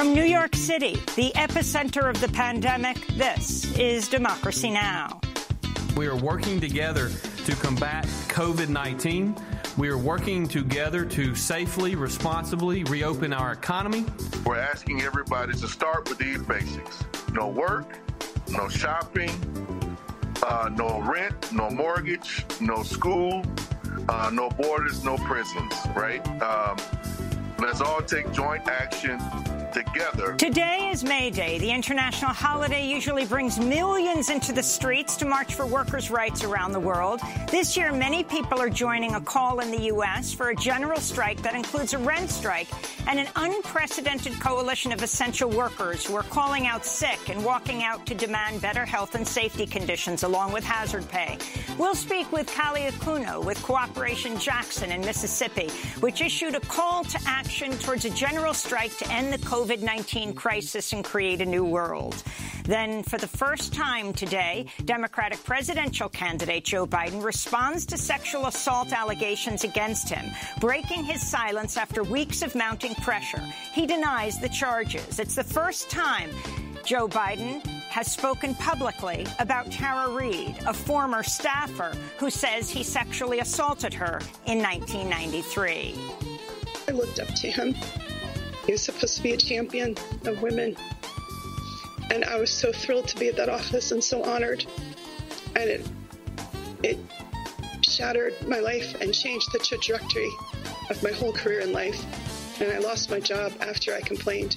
From New York City, the epicenter of the pandemic, this is Democracy Now! We are working together to combat COVID-19. We are working together to safely, responsibly reopen our economy. We're asking everybody to start with these basics. No work, no shopping, no rent, no mortgage, no school, no borders, no prisons, right? Let's all take joint action together. Today is May Day. The international holiday usually brings millions into the streets to march for workers' rights around the world. This year, many people are joining a call in the U.S. for a general strike that includes a rent strike and an unprecedented coalition of essential workers who are calling out sick and walking out to demand better health and safety conditions along with hazard pay. We'll speak with Kali Akuno with Cooperation Jackson in Mississippi, which issued a call to action towards a general strike to end the COVID-19 crisis and create a new world. Then, for the first time today, Democratic presidential candidate Joe Biden responds to sexual assault allegations against him, breaking his silence after weeks of mounting pressure. He denies the charges. It's the first time Joe Biden has spoken publicly about Tara Reade, a former staffer who says he sexually assaulted her in 1993. I looked up to him. He was supposed to be a champion of women. And I was so thrilled to be at that office and so honored. And it shattered my life and changed the trajectory of my whole career in life. And I lost my job after I complained.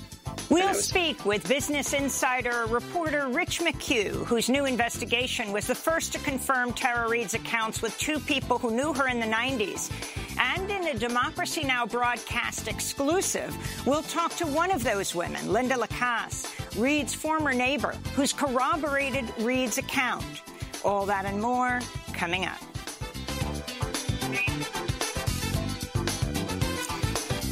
We'll speak with Business Insider reporter Rich McHugh, whose new investigation was the first to confirm Tara Reade's accounts with two people who knew her in the 90s. And in a Democracy Now! Broadcast exclusive, we'll talk to one of those women, Linda Lacasse, Reade's former neighbor, who's corroborated Reade's account. All that and more coming up.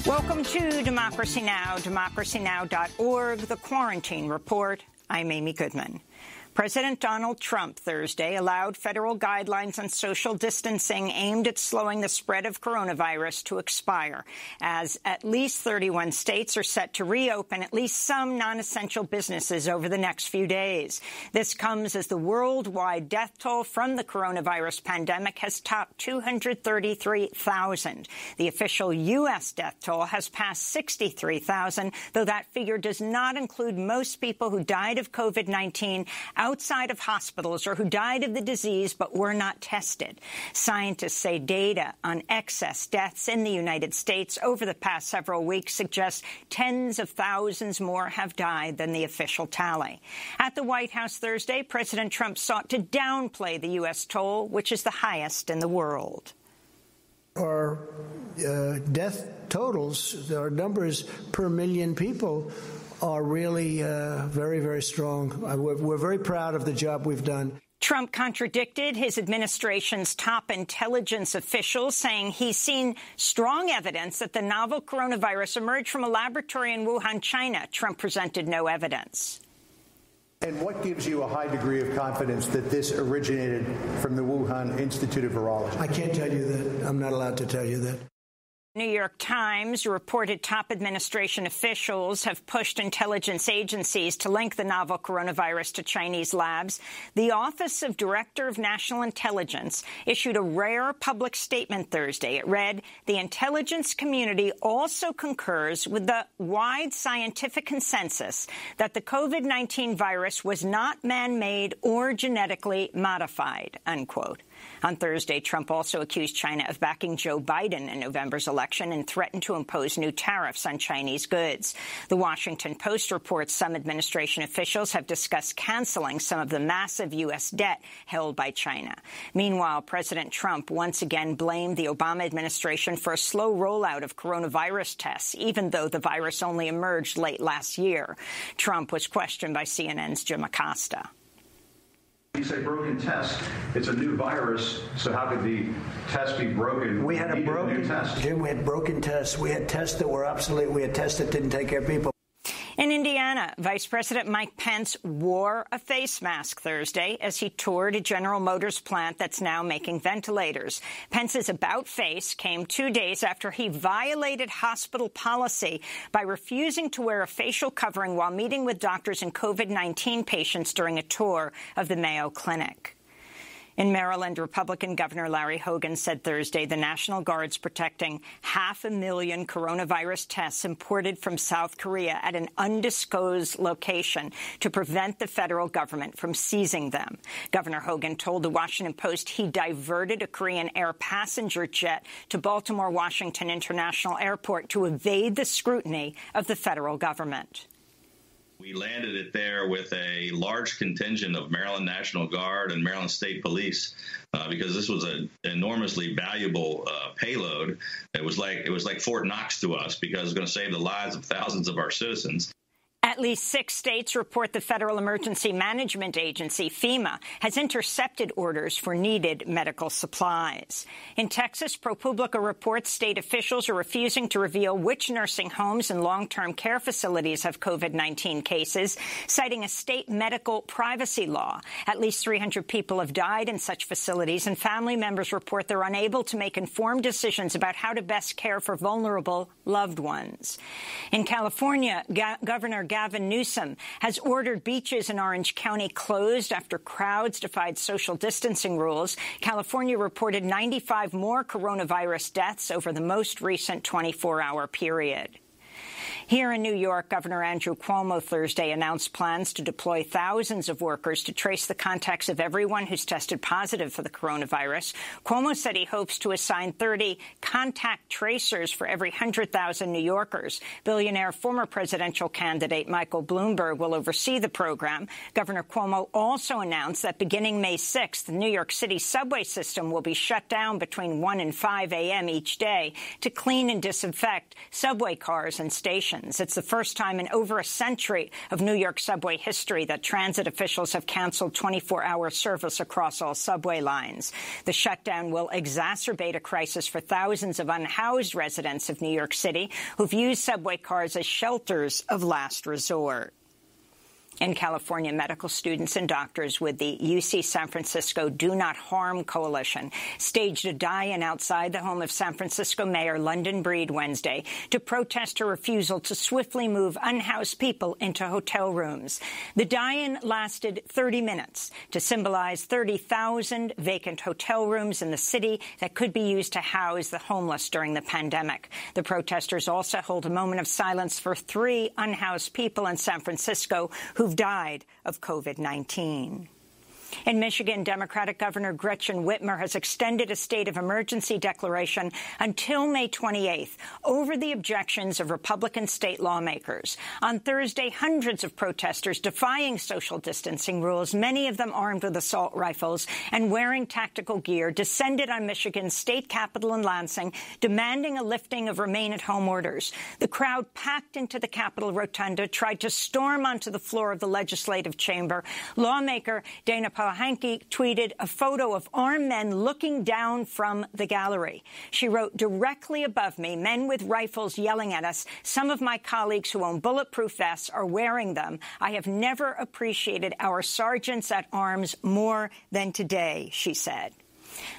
Welcome to Democracy Now!, democracynow.org, The Quarantine Report. I'm Amy Goodman. President Donald Trump Thursday allowed federal guidelines on social distancing aimed at slowing the spread of coronavirus to expire, as at least 31 states are set to reopen at least some non-essential businesses over the next few days. This comes as the worldwide death toll from the coronavirus pandemic has topped 233,000. The official U.S. death toll has passed 63,000, though that figure does not include most people who died of COVID-19 outside of hospitals or who died of the disease but were not tested. Scientists say data on excess deaths in the United States over the past several weeks suggests tens of thousands more have died than the official tally. At the White House Thursday, President Trump sought to downplay the U.S. toll, which is the highest in the world. Our death totals, our numbers per million people, are really very, very strong. We're very proud of the job we've done. Trump contradicted his administration's top intelligence officials, saying he's seen strong evidence that the novel coronavirus emerged from a laboratory in Wuhan, China. Trump presented no evidence. And what gives you a high degree of confidence that this originated from the Wuhan Institute of Virology? I can't tell you that. I'm not allowed to tell you that. New York Times reported top administration officials have pushed intelligence agencies to link the novel coronavirus to Chinese labs. The Office of Director of National Intelligence issued a rare public statement Thursday. It read, "The intelligence community also concurs with the wide scientific consensus that the COVID-19 virus was not man-made or genetically modified," unquote. On Thursday, Trump also accused China of backing Joe Biden in November's election and threatened to impose new tariffs on Chinese goods. The Washington Post reports some administration officials have discussed canceling some of the massive U.S. debt held by China. Meanwhile, President Trump once again blamed the Obama administration for a slow rollout of coronavirus tests, even though the virus only emerged late last year. Trump was questioned by CNN's Jim Acosta. You say broken test. It's a new virus, so how could the test be broken? We had a broken test. Jim, we had broken tests. We had tests that were obsolete. We had tests that didn't take care of people. In Indiana, Vice President Mike Pence wore a face mask Thursday as he toured a General Motors plant that's now making ventilators. Pence's about-face came 2 days after he violated hospital policy by refusing to wear a facial covering while meeting with doctors and COVID-19 patients during a tour of the Mayo Clinic. In Maryland, Republican Governor Larry Hogan said Thursday the National Guard's protecting 500,000 coronavirus tests imported from South Korea at an undisclosed location to prevent the federal government from seizing them. Governor Hogan told the Washington Post he diverted a Korean Air passenger jet to Baltimore-Washington International Airport to evade the scrutiny of the federal government. We landed it there with a large contingent of Maryland National Guard and Maryland State Police because this was an enormously valuable payload. It was like Fort Knox to us because it was going to save the lives of thousands of our citizens. At least 6 states report the Federal Emergency Management Agency, FEMA, has intercepted orders for needed medical supplies. In Texas, ProPublica reports state officials are refusing to reveal which nursing homes and long-term care facilities have COVID-19 cases, citing a state medical privacy law. At least 300 people have died in such facilities, and family members report they're unable to make informed decisions about how to best care for vulnerable loved ones. In California, Governor Gavin Newsom has ordered beaches in Orange County closed after crowds defied social distancing rules. California reported 95 more coronavirus deaths over the most recent 24-hour period. Here in New York, Governor Andrew Cuomo Thursday announced plans to deploy thousands of workers to trace the contacts of everyone who's tested positive for the coronavirus. Cuomo said he hopes to assign 30 contact tracers for every 100,000 New Yorkers. Billionaire former presidential candidate Michael Bloomberg will oversee the program. Governor Cuomo also announced that beginning May 6th, the New York City subway system will be shut down between 1 and 5 a.m. each day to clean and disinfect subway cars and stations. It's the first time in over a century of New York subway history that transit officials have canceled 24-hour service across all subway lines. The shutdown will exacerbate a crisis for thousands of unhoused residents of New York City who've used subway cars as shelters of last resort. In California, medical students and doctors with the UC San Francisco Do Not Harm Coalition staged a die-in outside the home of San Francisco Mayor London Breed Wednesday to protest her refusal to swiftly move unhoused people into hotel rooms. The die-in lasted 30 minutes to symbolize 30,000 vacant hotel rooms in the city that could be used to house the homeless during the pandemic. The protesters also held a moment of silence for 3 unhoused people in San Francisco who've died of COVID-19. In Michigan, Democratic Governor Gretchen Whitmer has extended a state of emergency declaration until May 28th over the objections of Republican state lawmakers. On Thursday, hundreds of protesters defying social distancing rules, many of them armed with assault rifles and wearing tactical gear, descended on Michigan's state capitol in Lansing, demanding a lifting of remain-at-home orders. The crowd packed into the Capitol rotunda tried to storm onto the floor of the legislative chamber. Lawmaker Dana Pahanke tweeted a photo of armed men looking down from the gallery. She wrote, "Directly above me, men with rifles yelling at us. Some of my colleagues who own bulletproof vests are wearing them. I have never appreciated our sergeants at arms more than today," she said.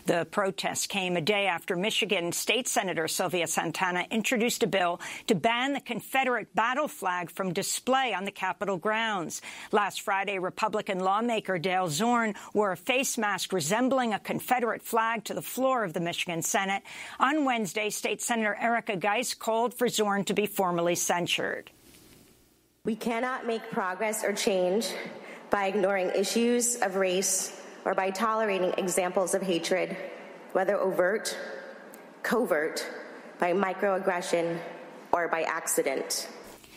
The protests came a day after Michigan State Senator Sylvia Santana introduced a bill to ban the Confederate battle flag from display on the Capitol grounds. Last Friday, Republican lawmaker Dale Zorn wore a face mask resembling a Confederate flag to the floor of the Michigan Senate. On Wednesday, State Senator Erica Geis called for Zorn to be formally censured. We cannot make progress or change by ignoring issues of race or by tolerating examples of hatred, whether overt, covert, by microaggression, or by accident.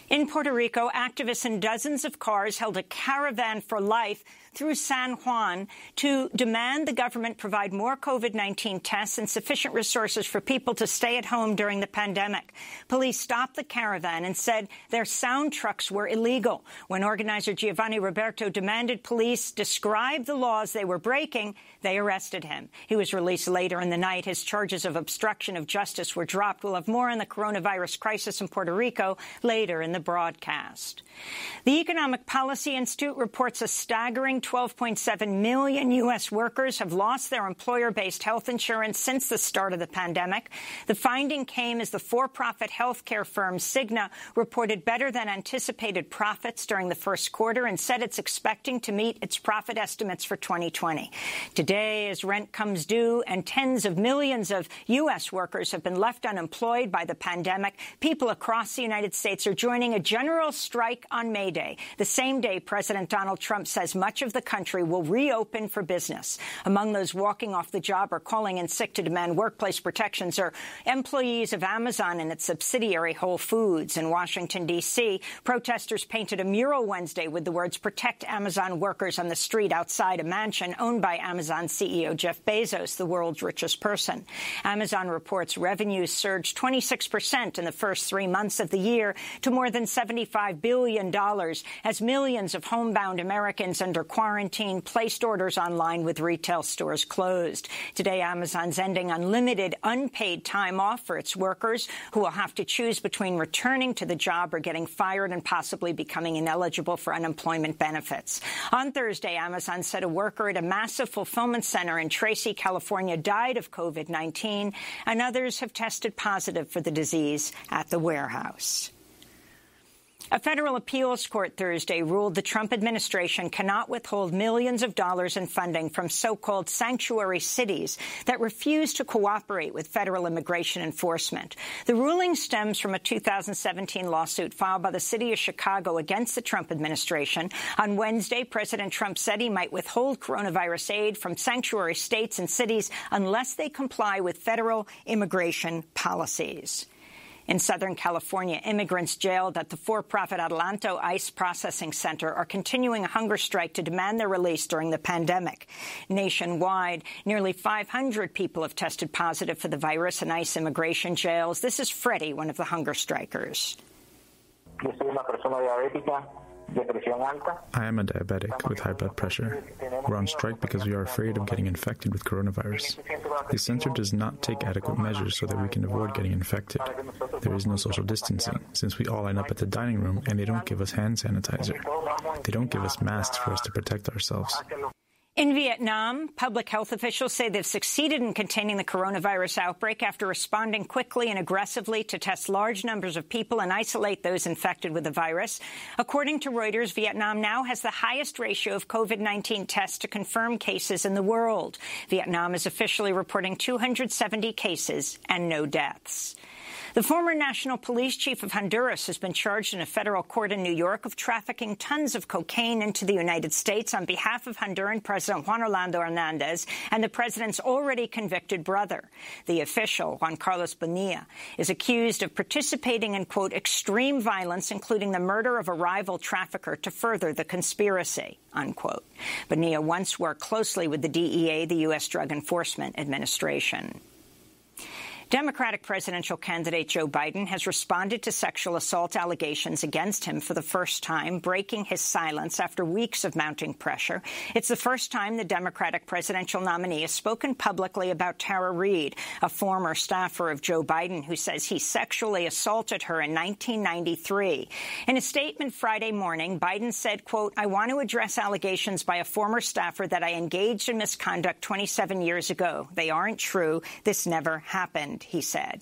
In Puerto Rico, activists in dozens of cars held a caravan for life through San Juan to demand the government provide more COVID-19 tests and sufficient resources for people to stay at home during the pandemic. Police stopped the caravan and said their sound trucks were illegal. When organizer Giovanni Roberto demanded police describe the laws they were breaking, they arrested him. He was released later in the night. His charges of obstruction of justice were dropped. We'll have more on the coronavirus crisis in Puerto Rico later in the broadcast. The Economic Policy Institute reports a staggering 12.7 million U.S. workers have lost their employer-based health insurance since the start of the pandemic. The finding came as the for-profit healthcare firm Cigna reported better than anticipated profits during the first quarter and said it's expecting to meet its profit estimates for 2020. Today, as rent comes due and tens of millions of U.S. workers have been left unemployed by the pandemic, people across the United States are joining a general strike on May Day, the same day President Donald Trump says much of the country will reopen for business. Among those walking off the job or calling in sick to demand workplace protections are employees of Amazon and its subsidiary Whole Foods. In Washington, D.C., protesters painted a mural Wednesday with the words "Protect Amazon Workers" on the street outside a mansion owned by Amazon CEO Jeff Bezos, the world's richest person. Amazon reports revenues surged 26% in the first 3 months of the year to more than $75 billion as millions of homebound Americans under quarantine placed orders online with retail stores closed. Today, Amazon's ending unlimited unpaid time off for its workers who will have to choose between returning to the job or getting fired and possibly becoming ineligible for unemployment benefits. On Thursday, Amazon said a worker at a massive fulfillment center in Tracy, California, died of COVID-19, and others have tested positive for the disease at the warehouse. A federal appeals court Thursday ruled the Trump administration cannot withhold millions of dollars in funding from so-called sanctuary cities that refuse to cooperate with federal immigration enforcement. The ruling stems from a 2017 lawsuit filed by the city of Chicago against the Trump administration. On Wednesday, President Trump said he might withhold coronavirus aid from sanctuary states and cities unless they comply with federal immigration policies. In Southern California, immigrants jailed at the for-profit Adelanto ICE processing center are continuing a hunger strike to demand their release during the pandemic. Nationwide, nearly 500 people have tested positive for the virus in ICE immigration jails. This is Freddie, one of the hunger strikers. I am a diabetic with high blood pressure. We're on strike because we are afraid of getting infected with coronavirus. The center does not take adequate measures so that we can avoid getting infected. There is no social distancing, since we all line up at the dining room and they don't give us hand sanitizer. They don't give us masks for us to protect ourselves. In Vietnam, public health officials say they've succeeded in containing the coronavirus outbreak after responding quickly and aggressively to test large numbers of people and isolate those infected with the virus. According to Reuters, Vietnam now has the highest ratio of COVID-19 tests to confirmed cases in the world. Vietnam is officially reporting 270 cases and no deaths. The former national police chief of Honduras has been charged in a federal court in New York of trafficking tons of cocaine into the United States on behalf of Honduran President Juan Orlando Hernandez and the president's already convicted brother. The official, Juan Carlos Bonilla, is accused of participating in, quote, extreme violence, including the murder of a rival trafficker to further the conspiracy, unquote. Bonilla once worked closely with the DEA, the U.S. Drug Enforcement Administration. Democratic presidential candidate Joe Biden has responded to sexual assault allegations against him for the first time, breaking his silence after weeks of mounting pressure. It's the first time the Democratic presidential nominee has spoken publicly about Tara Reade, a former staffer of Joe Biden who says he sexually assaulted her in 1993. In a statement Friday morning, Biden said, quote, "I want to address allegations by a former staffer that I engaged in misconduct 27 years ago. They aren't true. This never happened," he said.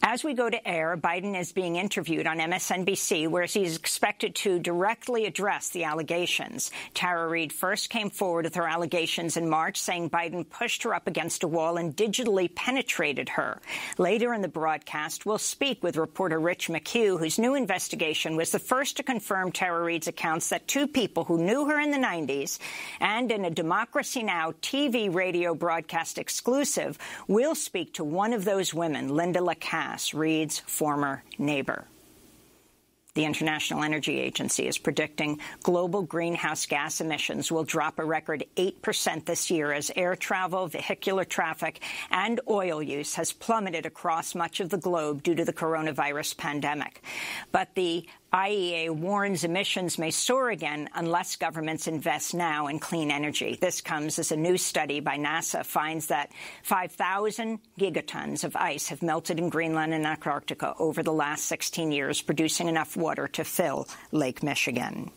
As we go to air, Biden is being interviewed on MSNBC, where he's expected to directly address the allegations. Tara Reade first came forward with her allegations in March, saying Biden pushed her up against a wall and digitally penetrated her. Later in the broadcast, we'll speak with reporter Rich McHugh, whose new investigation was the first to confirm Tara Reade's accounts that two people who knew her in the 90s and in a Democracy Now! TV radio broadcast exclusive will speak to one of those women, Linda Lacasse, Reade's former neighbor. The International Energy Agency is predicting global greenhouse gas emissions will drop a record 8% this year as air travel, vehicular traffic, and oil use has plummeted across much of the globe due to the coronavirus pandemic. But the IEA warns emissions may soar again unless governments invest now in clean energy. This comes as a new study by NASA finds that 5,000 gigatons of ice have melted in Greenland and Antarctica over the last 16 years, producing enough water to fill Lake Michigan.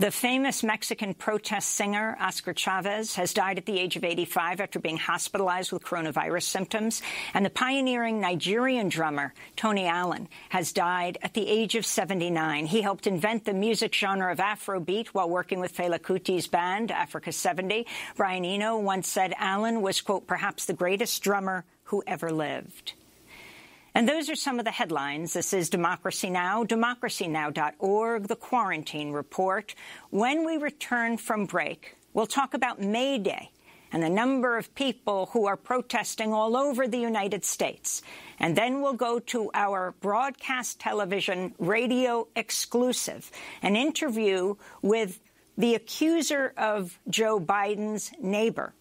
The famous Mexican protest singer Oscar Chavez has died at the age of 85 after being hospitalized with coronavirus symptoms. And the pioneering Nigerian drummer Tony Allen has died at the age of 79. He helped invent the music genre of Afrobeat while working with Fela Kuti's band, Africa 70. Brian Eno once said Allen was, quote, perhaps the greatest drummer who ever lived. And those are some of the headlines. This is Democracy Now!, democracynow.org, the Quarantine Report. When we return from break, we'll talk about May Day and the number of people who are protesting all over the United States. And then we'll go to our broadcast television radio exclusive, an interview with the accuser of Joe Biden's neighbor,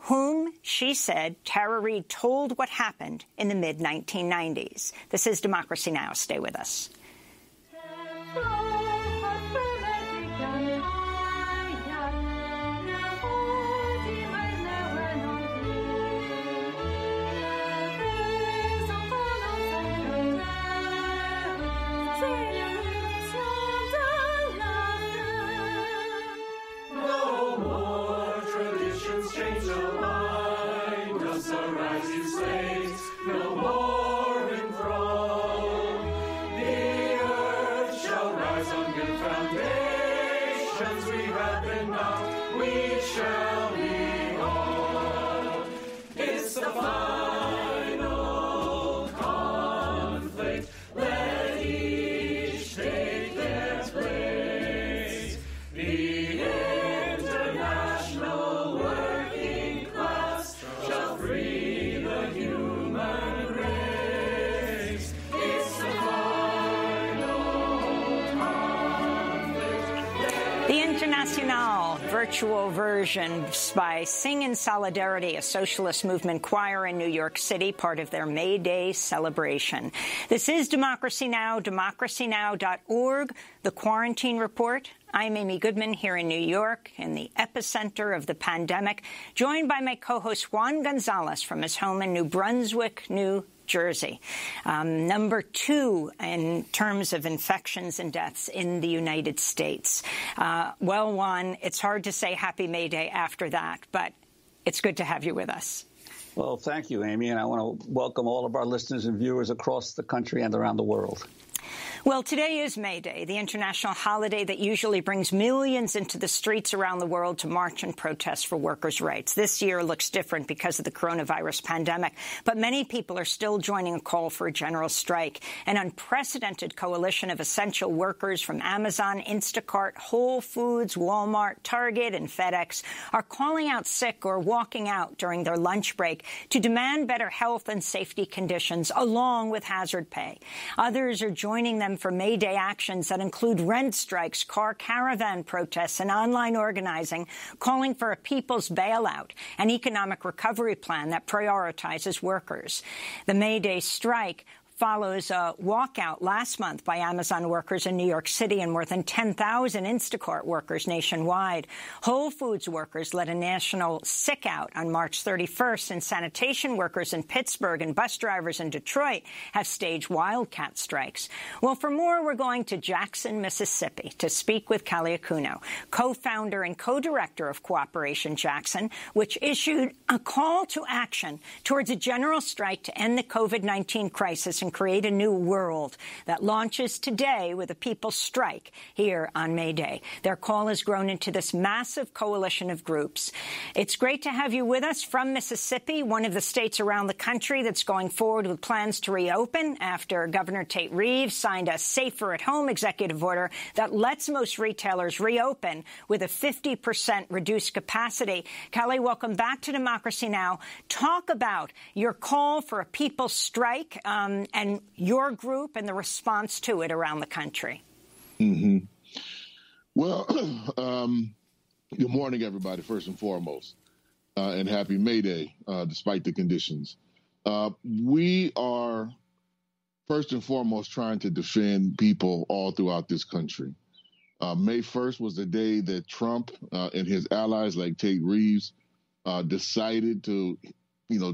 whom, she said, Tara Reade told what happened in the mid-1990s. This is Democracy Now! Stay with us. Virtual version by Sing in Solidarity, a socialist movement choir in New York City, part of their May Day celebration. This is Democracy Now!, democracynow.org, the Quarantine Report. I'm Amy Goodman here in New York, in the epicenter of the pandemic, joined by my co-host Juan Gonzalez from his home in New Brunswick, New Jersey. Number 2 in terms of infections and deaths in the United States. Well, Juan, it's hard to say Happy May Day after that, but it's good to have you with us. Well, thank you, Amy, and I want to welcome all of our listeners and viewers across the country and around the world. Well, today is May Day, the international holiday that usually brings millions into the streets around the world to march and protest for workers' rights. This year looks different because of the coronavirus pandemic, but many people are still joining a call for a general strike. An unprecedented coalition of essential workers from Amazon, Instacart, Whole Foods, Walmart, Target, and FedEx are calling out sick or walking out during their lunch break to demand better health and safety conditions along with hazard pay. Others are joining them for May Day actions that include rent strikes, car caravan protests, and online organizing, calling for a people's bailout, an economic recovery plan that prioritizes workers. The May Day strike follows a walkout last month by Amazon workers in New York City and more than 10,000 Instacart workers nationwide. Whole Foods workers led a national sick out on March 31st, and sanitation workers in Pittsburgh and bus drivers in Detroit have staged wildcat strikes. Well, for more, we're going to Jackson, Mississippi to speak with Callie Acuno, co-founder and co-director of Cooperation Jackson, which issued a call to action towards a general strike to end the COVID-19 crisis and create a new world that launches today with a people's strike here on May Day. Their call has grown into this massive coalition of groups. It's great to have you with us from Mississippi, one of the states around the country that's going forward with plans to reopen after Governor Tate Reeves signed a safer at home executive order that lets most retailers reopen with a 50% reduced capacity. Callie, welcome back to Democracy Now! Talk about your call for a people's strike and your group and the response to it around the country. Mm-hmm. Well, good morning, everybody, first and foremost, and happy May Day, despite the conditions. We are first and foremost trying to defend people all throughout this country. May 1st was the day that Trump and his allies like Tate Reeves decided to,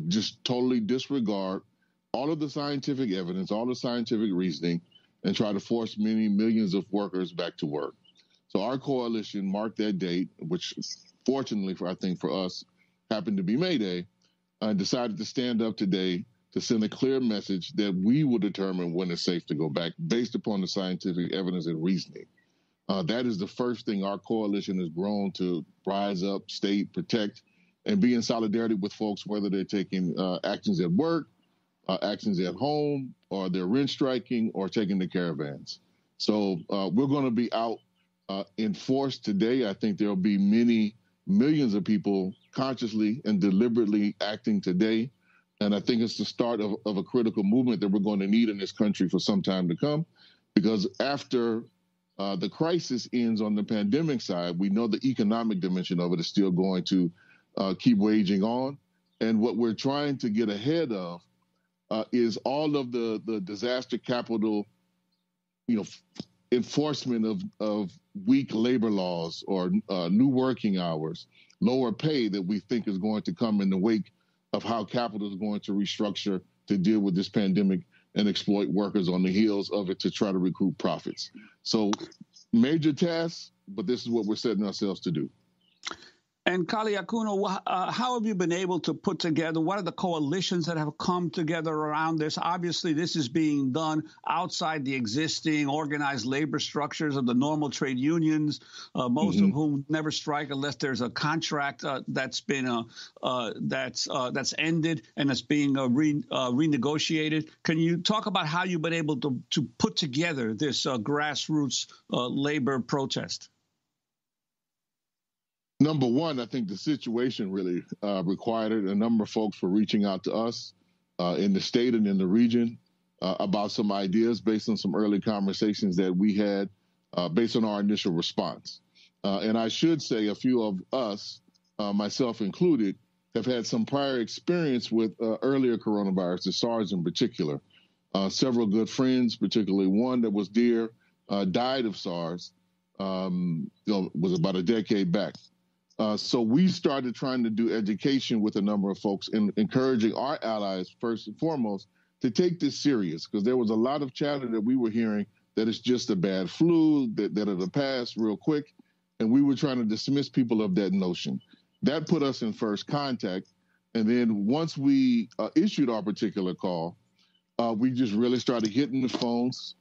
just totally disregard all of the scientific evidence, all the scientific reasoning, and try to force many millions of workers back to work. So our coalition marked that date, which fortunately for us happened to be May Day, and decided to stand up today to send a clear message that we will determine when it's safe to go back based upon the scientific evidence and reasoning. That is the first thing our coalition has grown to rise up, state, protect, and be in solidarity with folks, whether they're taking actions at work, actions at home, or they're rent striking or taking the caravans. So we're going to be out in force today. I think there'll be many millions of people consciously and deliberately acting today. And I think it's the start of a critical movement that we're going to need in this country for some time to come, because after the crisis ends on the pandemic side, we know the economic dimension of it is still going to keep waging on. And what we're trying to get ahead of is all of the disaster capital, enforcement of weak labor laws or new working hours, lower pay that we think is going to come in the wake of how capital is going to restructure to deal with this pandemic and exploit workers on the heels of it to try to recoup profits. So major tasks, but this is what we're setting ourselves to do. And Kali Akuno, how have you been able to put together, what are the coalitions that have come together around this? Obviously, this is being done outside the existing organized labor structures of the normal trade unions, most of whom never strike unless there's a contract that's been that's ended and that's being renegotiated. Can you talk about how you've been able to put together this grassroots labor protest? Number one, I think the situation really required it. A number of folks were reaching out to us in the state and in the region about some ideas based on some early conversations that we had based on our initial response. And I should say a few of us, myself included, have had some prior experience with earlier coronavirus, the SARS in particular. Several good friends, particularly one that was dear, died of SARS, was about a decade back. So we started trying to do education with a number of folks and encouraging our allies, first and foremost, to take this serious, because there was a lot of chatter that we were hearing that it's just a bad flu, that it'll pass real quick. And we were trying to dismiss people of that notion. That put us in first contact. And then once we issued our particular call, we just really started hitting the phones,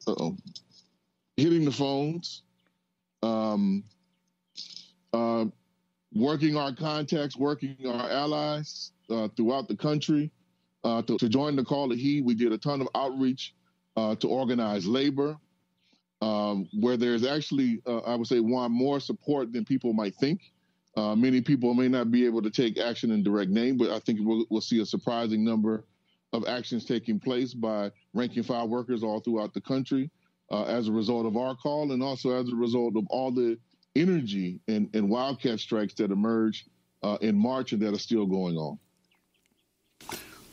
working our contacts, working our allies throughout the country to join the call to heed. We did a ton of outreach to organize labor, where there's actually, I would say, more support than people might think. Many people may not be able to take action in direct name, but I think we'll see a surprising number of actions taking place by rank-and-file workers all throughout the country as a result of our call, and also as a result of all the energy and wildcat strikes that emerged in March and that are still going on.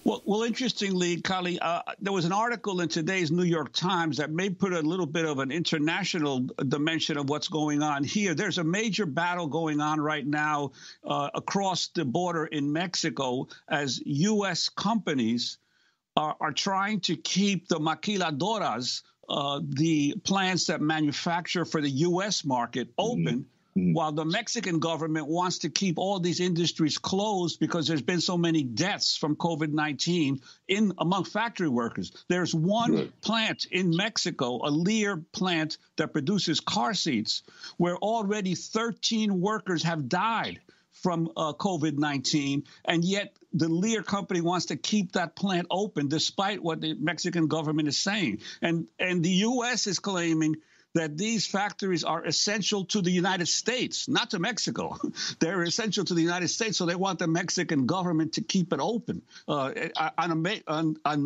Well, interestingly, Kali, there was an article in today's New York Times that may put a little bit of an international dimension of what's going on here. There's a major battle going on right now across the border in Mexico as U.S. companies are trying to keep the maquiladoras, the plants that manufacture for the U.S. market, open, while the Mexican government wants to keep all these industries closed because there's been so many deaths from COVID-19 among factory workers. There's one plant in Mexico, a Lear plant that produces car seats, where already 13 workers have died from COVID-19, and yet the Lear company wants to keep that plant open despite what the Mexican government is saying. And the U.S. is claiming that these factories are essential to the United States, not to Mexico. They're essential to the United States, so they want the Mexican government to keep it open. On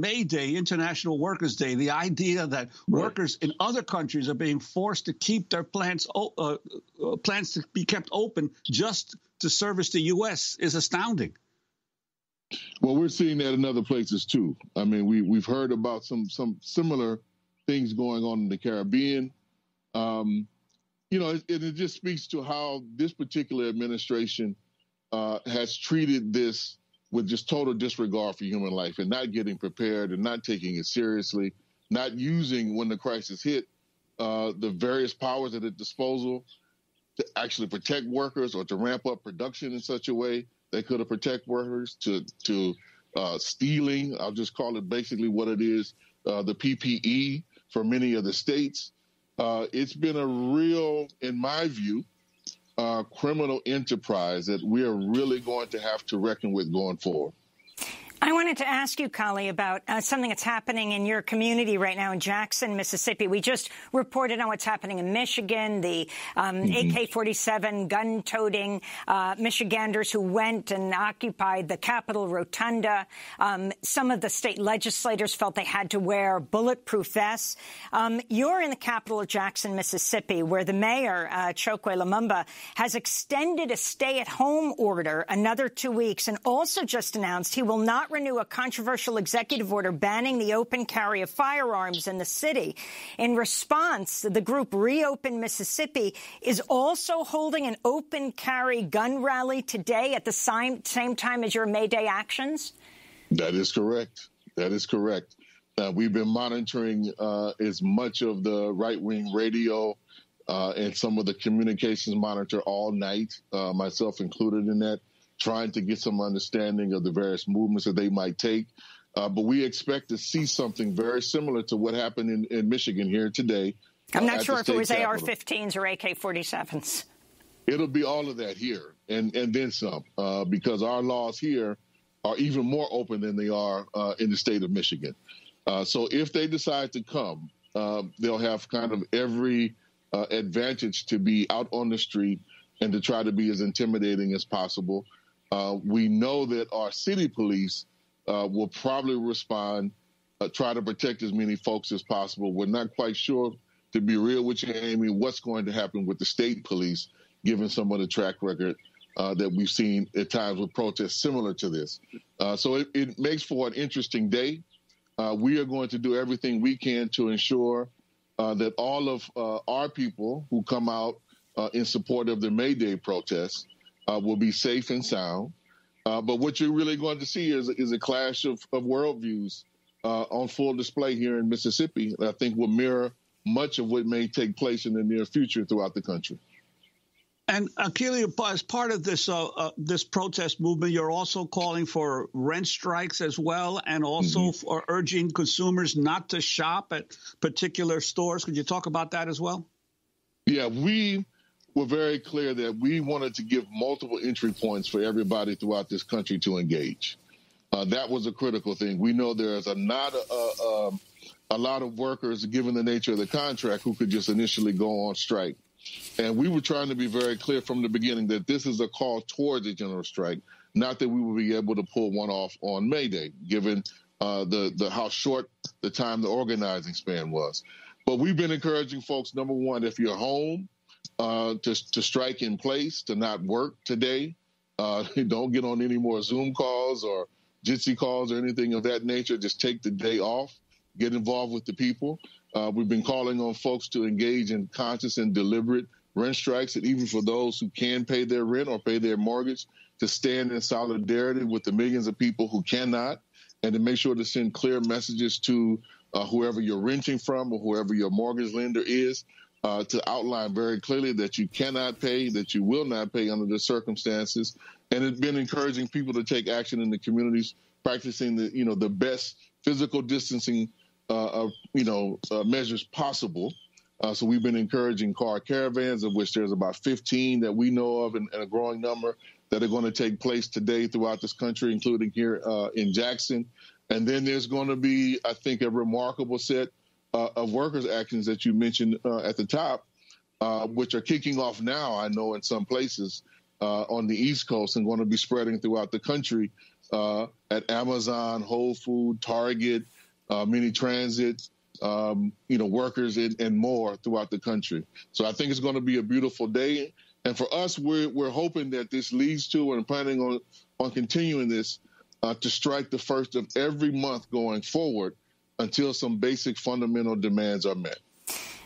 May Day, International Workers' Day, the idea that workers in other countries are being forced to keep their plants to be kept open just to service the U.S. is astounding. Well, we're seeing that in other places too. I mean, we've heard about some similar things going on in the Caribbean. It just speaks to how this particular administration has treated this with just total disregard for human life and not getting prepared and not taking it seriously, not using, when the crisis hit, the various powers at its disposal to actually protect workers or to ramp up production in such a way they could have protect workers, to stealing, I'll just call it basically what it is, the PPE for many of the states. It's been a real, in my view, criminal enterprise that we are really going to have to reckon with going forward. I wanted to ask you, Kali, about something that's happening in your community right now in Jackson, Mississippi. We just reported on what's happening in Michigan, the AK-47 gun-toting Michiganders who went and occupied the Capitol Rotunda. Some of the state legislators felt they had to wear bulletproof vests. You're in the capital of Jackson, Mississippi, where the mayor, Chokwe Lumumba, has extended a stay-at-home order another 2 weeks and also just announced he will not renew a controversial executive order banning the open carry of firearms in the city. In response, the group Reopen Mississippi is also holding an open carry gun rally today at the same time as your May Day actions? That is correct. That is correct. We've been monitoring as much of the right-wing radio and some of the communications monitor all night, myself included in that, trying to get some understanding of the various movements that they might take. But we expect to see something very similar to what happened in Michigan here today. I'm not sure if it was AR-15s or AK-47s. It'll be all of that here and then some, because our laws here are even more open than they are in the state of Michigan. So if they decide to come, they'll have kind of every advantage to be out on the street and to try to be as intimidating as possible. We know that our city police will probably respond, try to protect as many folks as possible. We're not quite sure, to be real with you, Amy, what's going to happen with the state police, given some of the track record that we've seen at times with protests similar to this. So it makes for an interesting day. We are going to do everything we can to ensure that all of our people who come out in support of the May Day protests will be safe and sound. But what you're really going to see is a clash of worldviews on full display here in Mississippi that I think will mirror much of what may take place in the near future throughout the country. And Akili, as part of this this protest movement, you're also calling for rent strikes as well, and also for urging consumers not to shop at particular stores. Could you talk about that as well? Yeah, we were very clear that we wanted to give multiple entry points for everybody throughout this country to engage. That was a critical thing. We know there's a lot of workers, given the nature of the contract, who could just initially go on strike. And we were trying to be very clear from the beginning that this is a call towards a general strike, not that we will be able to pull one off on May Day, given how short the time the organizing span was. But we've been encouraging folks, number one, if you're home, to strike in place, to not work today. Don't get on any more Zoom calls or Jitsi calls or anything of that nature. Just take the day off, get involved with the people. We've been calling on folks to engage in conscious and deliberate rent strikes, and even for those who can pay their rent or pay their mortgage, to stand in solidarity with the millions of people who cannot, and to make sure to send clear messages to whoever you're renting from or whoever your mortgage lender is, to outline very clearly that you cannot pay, that you will not pay under the circumstances. And it's been encouraging people to take action in the communities, practicing the best physical distancing measures possible. So we've been encouraging car caravans, of which there's about 15 that we know of, and a growing number that are going to take place today throughout this country, including here in Jackson. And then there's going to be, I think, a remarkable set of workers' actions that you mentioned at the top, which are kicking off now, I know, in some places on the East Coast, and going to be spreading throughout the country at Amazon, Whole Foods, Target, mini transit, workers and more throughout the country. So I think it's going to be a beautiful day. And for us, we're hoping that this leads to, and planning on continuing this, to strike the first of every month going forward until some basic fundamental demands are met.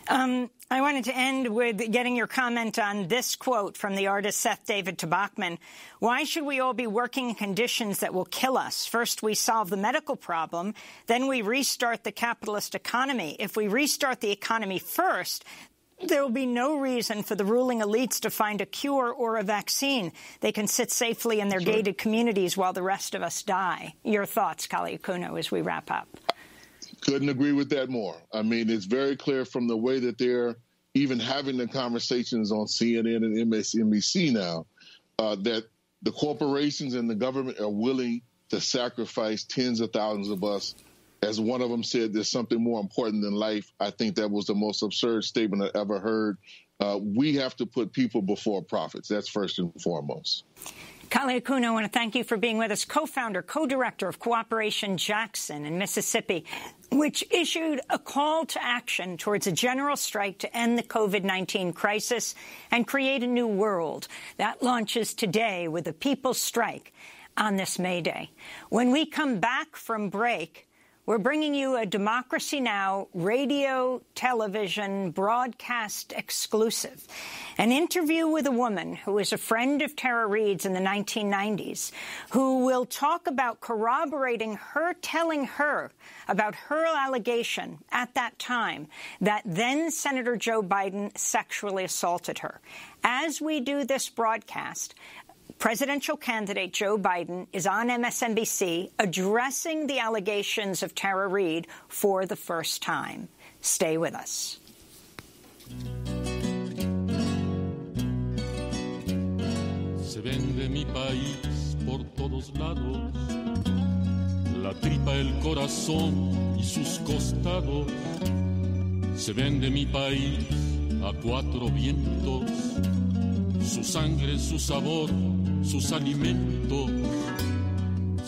I wanted to end with getting your comment on this quote from the artist Seth David Tabachman. Why should we all be working in conditions that will kill us? First, we solve the medical problem, then we restart the capitalist economy. If we restart the economy first, there will be no reason for the ruling elites to find a cure or a vaccine. They can sit safely in their gated communities while the rest of us die. Your thoughts, Kali Akuno, as we wrap up. Couldn't agree with that more. I mean, it's very clear from the way that they're even having the conversations on CNN and MSNBC now that the corporations and the government are willing to sacrifice tens of thousands of us. As one of them said, there's something more important than life. I think that was the most absurd statement I ever heard. We have to put people before profits. That's first and foremost. Kali Akuno, I want to thank you for being with us, co-founder, co-director of Cooperation Jackson in Mississippi, which issued a call to action towards a general strike to end the COVID-19 crisis and create a new world. That launches today with a people's strike on this May Day. When we come back from break, we're bringing you a Democracy Now! Radio, television, broadcast exclusive. An interview with a woman who was a friend of Tara Reade's in the 1990s, who will talk about corroborating her telling her about her allegation at that time that then Senator Joe Biden sexually assaulted her. As we do this broadcast, presidential candidate Joe Biden is on MSNBC addressing the allegations of Tara Reade for the first time. Stay with us. Se vende mi país por todos lados, la tripa, el corazón y sus costados. Se vende mi país a cuatro vientos, su sangre, su sabor, sus alimentos.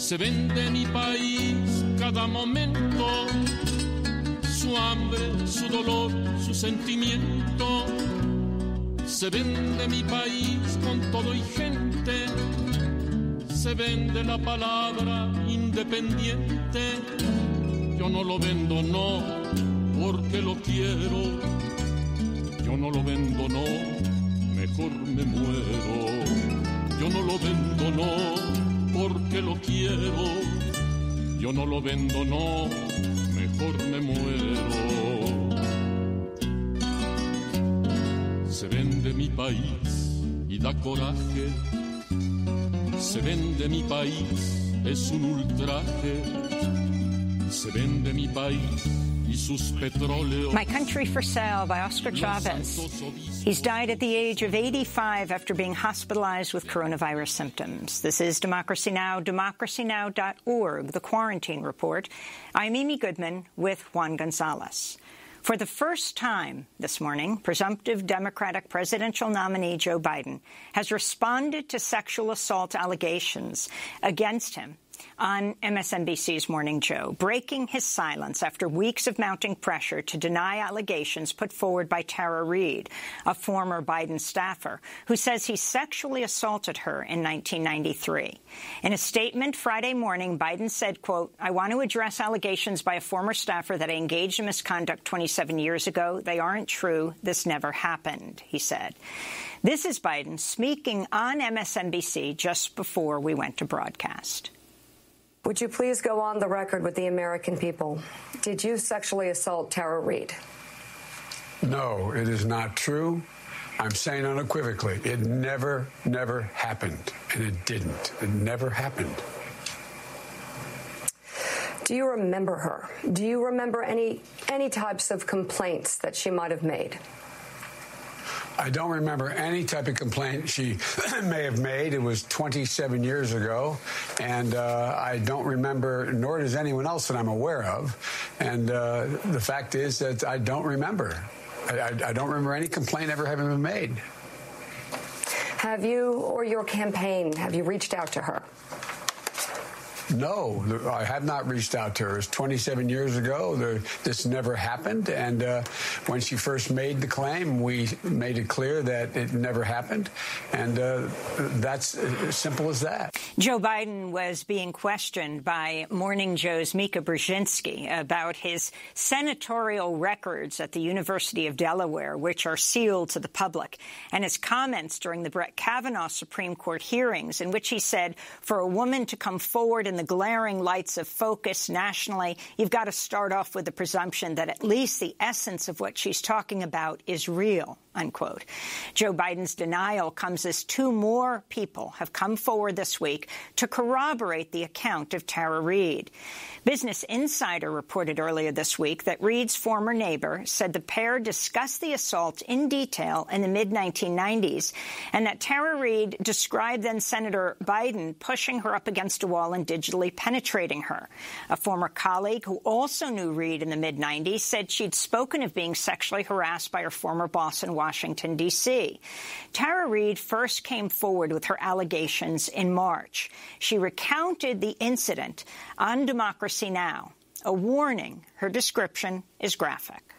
Se vende mi país cada momento, su hambre, su dolor, su sentimiento. Se vende mi país con todo y gente, se vende la palabra independiente. Yo no lo vendo, no, porque lo quiero. Yo no lo vendo, no, mejor me muero. Yo no lo vendo, no, porque lo quiero. Yo no lo vendo, no, mejor me muero. Se vende mi país y da coraje. Se vende mi país, es un ultraje. Se vende mi país y sus petróleos. My Country for Sale by Oscar Chavez. He's died at the age of 85 after being hospitalized with coronavirus symptoms. This is Democracy Now!, democracynow.org, the Quarantine Report. I'm Amy Goodman with Juan Gonzalez. For the first time this morning, presumptive Democratic presidential nominee Joe Biden has responded to sexual assault allegations against him on MSNBC's Morning Joe, breaking his silence after weeks of mounting pressure to deny allegations put forward by Tara Reade, a former Biden staffer, who says he sexually assaulted her in 1993. In a statement Friday morning, Biden said, quote, "I want to address allegations by a former staffer that I engaged in misconduct 27 years ago. They aren't true. This never happened," he said. This is Biden speaking on MSNBC just before we went to broadcast. Would you please go on the record with the American people? Did you sexually assault Tara Reade? No, it is not true. I'm saying unequivocally, it never happened. And it didn't. It never happened. Do you remember her? Do you remember any types of complaints that she might have made? I don't remember any type of complaint she may have made. It was 27 years ago, and I don't remember, nor does anyone else that I'm aware of. And the fact is that I don't remember. I don't remember any complaint ever having been made. Have you, or your campaign, have you reached out to her? No, I have not reached out to her. It was 27 years ago. This never happened. And when she first made the claim, we made it clear that it never happened. And that's as simple as that. Joe Biden was being questioned by Morning Joe's Mika Brzezinski about his senatorial records at the University of Delaware, which are sealed to the public, and his comments during the Brett Kavanaugh Supreme Court hearings, in which he said, for a woman to come forward in the glaring lights of focus nationally, you've got to start off with the presumption that at least the essence of what she's talking about is real, unquote. Joe Biden's denial comes as two more people have come forward this week to corroborate the account of Tara Reade. Business Insider reported earlier this week that Reade's former neighbor said the pair discussed the assault in detail in the mid-1990s, and that Tara Reade described then-Senator Biden pushing her up against a wall and digitally penetrating her. A former colleague who also knew Reade in the mid-90s said she'd spoken of being sexually harassed by her former boss in Washington, D.C. Tara Reade first came forward with her allegations in March. She recounted the incident on Democracy Now! A warning, her description is graphic.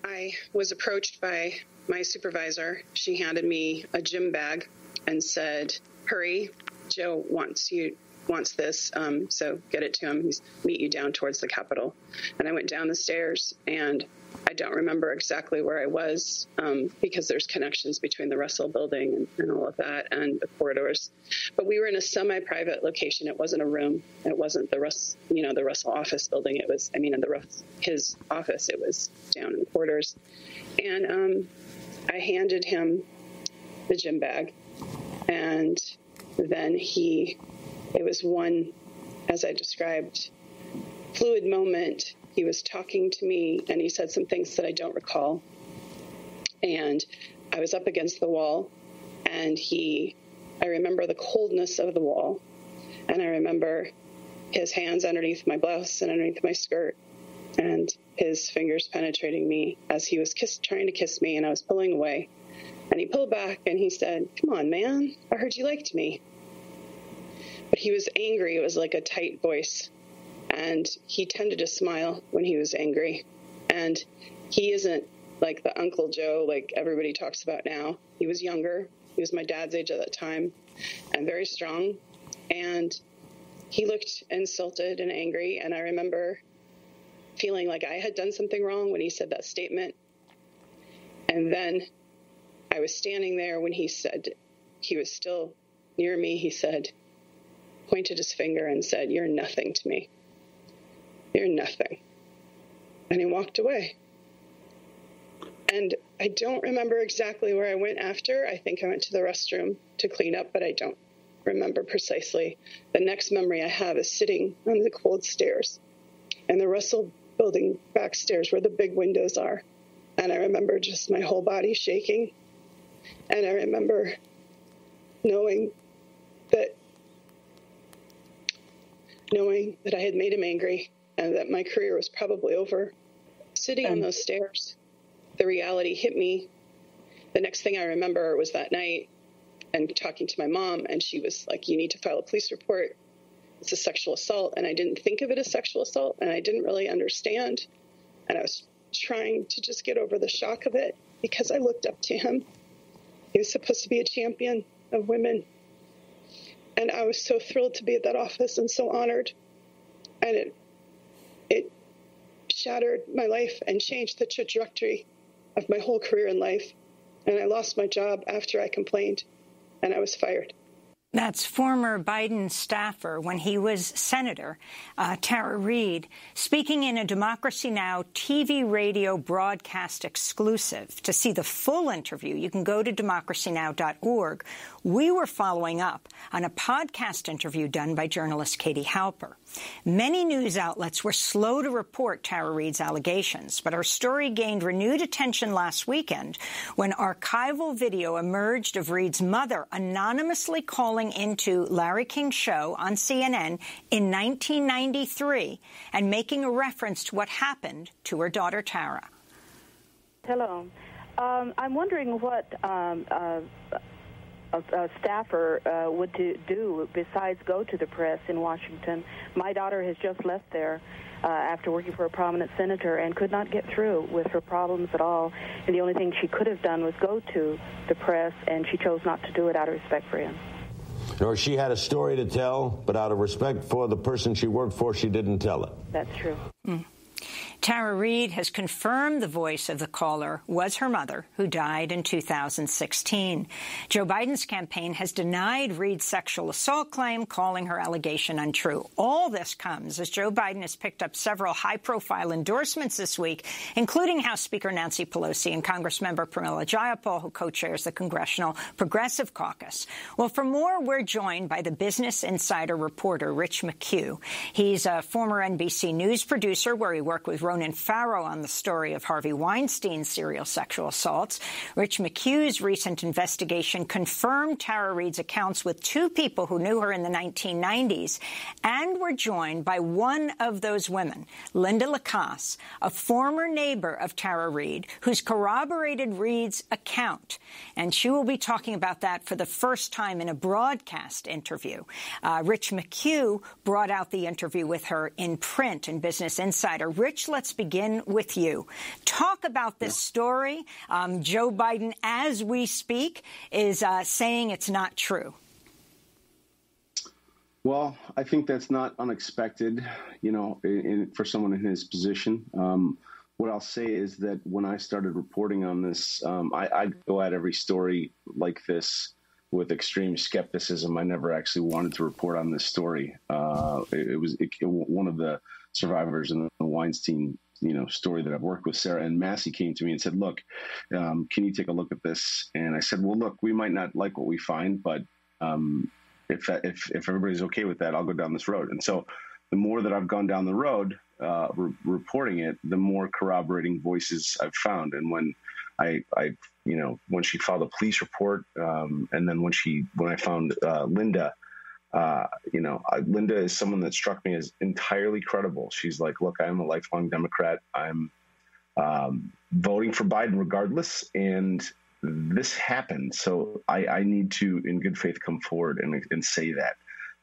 I was approached by my supervisor. She handed me a gym bag and said, hurry, Joe wants this, so get it to him. He's meet you down towards the Capitol. And I went down the stairs, and I don't remember exactly where I was because there's connections between the Russell building and all of that and the corridors. But we were in a semi-private location. It wasn't a room. It wasn't the Russell office building. It was, his office. It was down in the corridors. And I handed him the gym bag. And then it was one, as I described, fluid moment. He was talking to me, and he said some things that I don't recall. And I was up against the wall, and I remember the coldness of the wall, and I remember his hands underneath my blouse and underneath my skirt, and his fingers penetrating me as he was trying to kiss me, and I was pulling away. And he pulled back, and he said, "Come on, man, I heard you liked me." But he was angry. It was like a tight voice. And he tended to smile when he was angry. And he isn't like the Uncle Joe like everybody talks about now. He was younger. He was my dad's age at that time and very strong. And he looked insulted and angry. And I remember feeling like I had done something wrong when he said that statement. And then I was standing there when he said, he was still near me. He said, pointed his finger and said, "You're nothing to me. You're nothing." And he walked away. And I don't remember exactly where I went after. I think I went to the restroom to clean up, but I don't remember precisely. The next memory I have is sitting on the cold stairs in the Russell building back stairs where the big windows are. And I remember just my whole body shaking. And I remember knowing that I had made him angry and that my career was probably over. Sitting on those stairs, the reality hit me. The next thing I remember was that night and talking to my mom, and she was like, "You need to file a police report. It's a sexual assault." And I didn't think of it as sexual assault, and I didn't really understand. And I was trying to just get over the shock of it because I looked up to him. He was supposed to be a champion of women. And I was so thrilled to be at that office and so honored. And it shattered my life and changed the trajectory of my whole career in life. And I lost my job after I complained, and I was fired. That's former Biden staffer when he was senator, Tara Reade, speaking in a Democracy Now! TV radio broadcast exclusive. To see the full interview, you can go to democracynow.org. We were following up on a podcast interview done by journalist Katie Halper. Many news outlets were slow to report Tara Reade's allegations, but her story gained renewed attention last weekend when archival video emerged of Reade's mother anonymously calling into Larry King's show on CNN in 1993 and making a reference to what happened to her daughter Tara. Hello. I'm wondering what staffer would do besides go to the press in Washington. My daughter has just left there after working for a prominent senator and could not get through with her problems at all. And the only thing she could have done was go to the press, and she chose not to do it out of respect for him. Or she had a story to tell, but out of respect for the person she worked for, she didn't tell it. That's true. Tara Reade has confirmed the voice of the caller was her mother, who died in 2016. Joe Biden's campaign has denied Reade's sexual assault claim, calling her allegation untrue. All this comes as Joe Biden has picked up several high-profile endorsements this week, including House Speaker Nancy Pelosi and Congressmember Pramila Jayapal, who co-chairs the Congressional Progressive Caucus. Well, for more, we're joined by the Business Insider reporter, Rich McHugh. He's a former NBC News producer where he worked with Ronan Farrow on the story of Harvey Weinstein's serial sexual assaults. Rich McHugh's recent investigation confirmed Tara Reade's accounts with two people who knew her in the 1990s, and were joined by one of those women, Linda Lacasse, a former neighbor of Tara Reade, who's corroborated Reade's account. And she will be talking about that for the first time in a broadcast interview. Rich McHugh brought out the interview with her in print in Business Insider. Rich, let's begin with you. Talk about this story. Joe Biden, as we speak, is saying it's not true. Well, I think that's not unexpected, for someone in his position. What I'll say is that when I started reporting on this, I go at every story like this with extreme skepticism. I never actually wanted to report on this story. One of the survivors in the Weinstein, story that I've worked with, Sarah and Massey, came to me and said, look, can you take a look at this? And I said, well, look, we might not like what we find, but if everybody's okay with that, I'll go down this road. And so the more that I've gone down the road reporting it, the more corroborating voices I've found. And when when she filed a police report, and then when I found Linda, Linda is someone that struck me as entirely credible. She's like, look, I'm a lifelong Democrat. I'm voting for Biden regardless. And this happened. So I need to, in good faith, come forward and say that.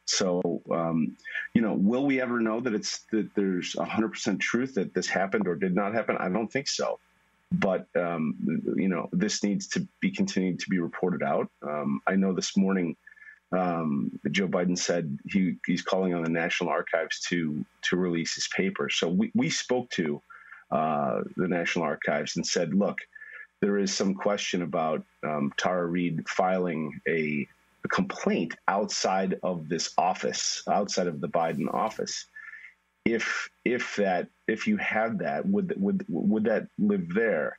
So, will we ever know that there's 100% truth that this happened or did not happen? I don't think so. But, this needs to be continued to be reported out. I know this morning, Joe Biden said he's calling on the National Archives to release his papers. So we spoke to the National Archives and said, look, there is some question about Tara Reade filing a complaint outside of this office, outside of the Biden office. If you had that, would that live there?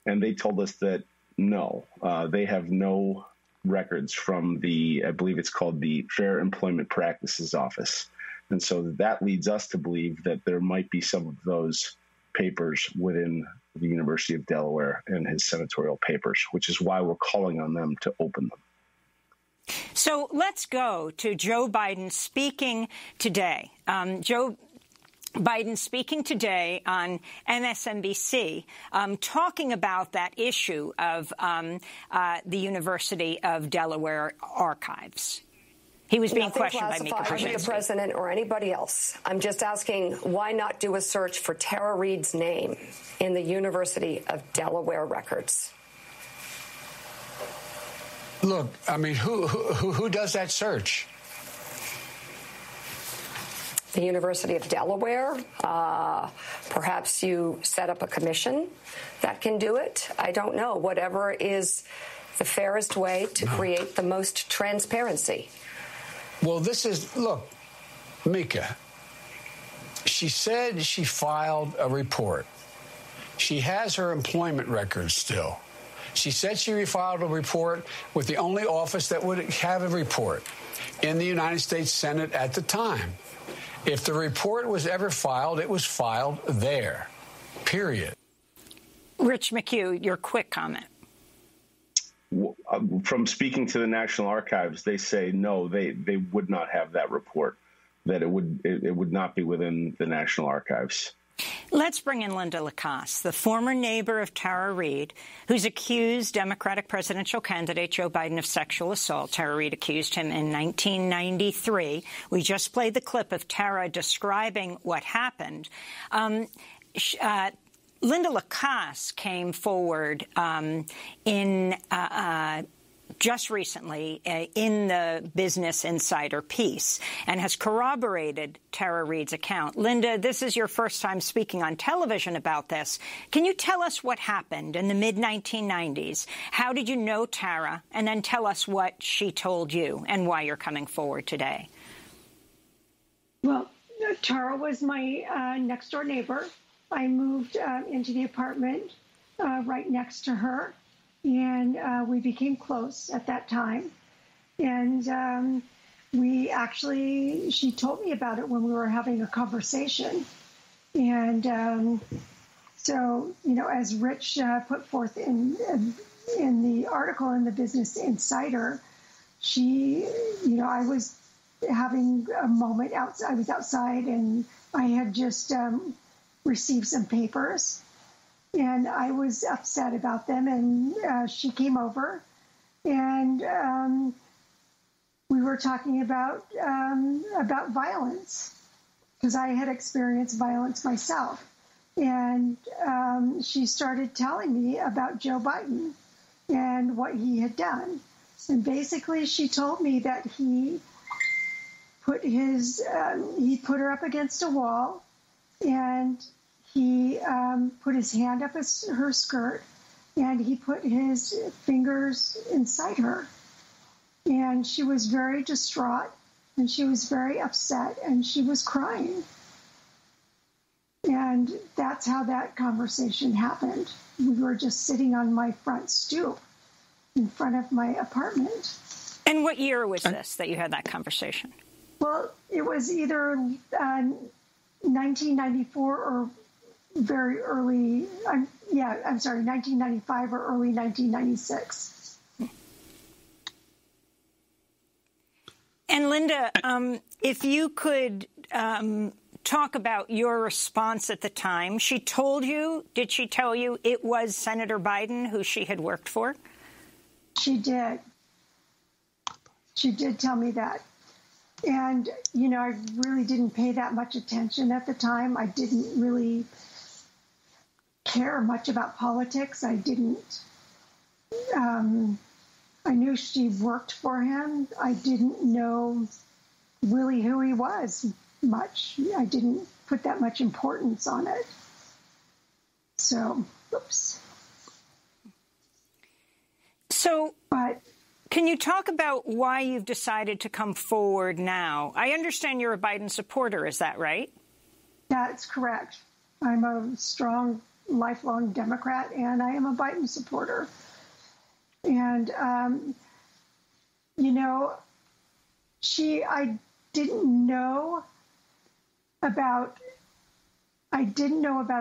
And they told us that no, they have no records from I believe it's called the Fair Employment Practices Office. And so that leads us to believe that there might be some of those papers within the University of Delaware and his senatorial papers, which is why we're calling on them to open them. So let's go to Joe Biden speaking today. Joe Biden speaking today on MSNBC, talking about that issue of the University of Delaware archives. He was being questioned by Mika Brzezinski. The president or anybody else. I'm just asking, why not do a search for Tara Reade's name in the University of Delaware records? Look, I mean, who does that search? The University of Delaware. Perhaps you set up a commission that can do it. I don't know. Whatever is the fairest way to create the most transparency. Well, look, Mika, she said she filed a report. She has her employment records still. She said she refiled a report with the only office that would have a report in the United States Senate at the time. If the report was ever filed, it was filed there, period. Rich McHugh, your quick comment. From speaking to the National Archives, they say no, they would not have that report, that it would not be within the National Archives. Let's bring in Linda Lacasse, the former neighbor of Tara Reade, who's accused Democratic presidential candidate Joe Biden of sexual assault. Tara Reade accused him in 1993. We just played the clip of Tara describing what happened. Linda Lacasse came forward just recently in the Business Insider piece and has corroborated Tara Reade's account. Linda, this is your first time speaking on television about this. Can you tell us what happened in the mid-1990s? How did you know Tara? And then tell us what she told you and why you're coming forward today. Well, Tara was my next-door neighbor. I moved into the apartment right next to her. And we became close at that time. And she told me about it when we were having a conversation. And so, as Rich put forth in the article in the Business Insider, I was having a moment outside. I was outside and I had just received some papers. And I was upset about them, and she came over, and we were talking about violence, because I had experienced violence myself. And she started telling me about Joe Biden and what he had done. And basically, she told me that he put her up against a wall, and he put his hand up her skirt, and he put his fingers inside her. And she was very distraught, and she was very upset, and she was crying. And that's how that conversation happened. We were just sitting on my front stoop in front of my apartment. And what year was this that you had that conversation? Well, it was either 1994 or very early, 1995 or early 1996. And Linda, if you could talk about your response at the time. Did she tell you it was Senator Biden who she had worked for? She did. She did tell me that. And, I really didn't pay that much attention at the time. I didn't really care much about politics. I knew she worked for him. I didn't know really who he was much. I didn't put that much importance on it. So, oops. But can you talk about why you've decided to come forward now? I understand you're a Biden supporter. Is that right? That's correct. I'm a strong, lifelong Democrat, and I am a Biden supporter. And, I didn't know about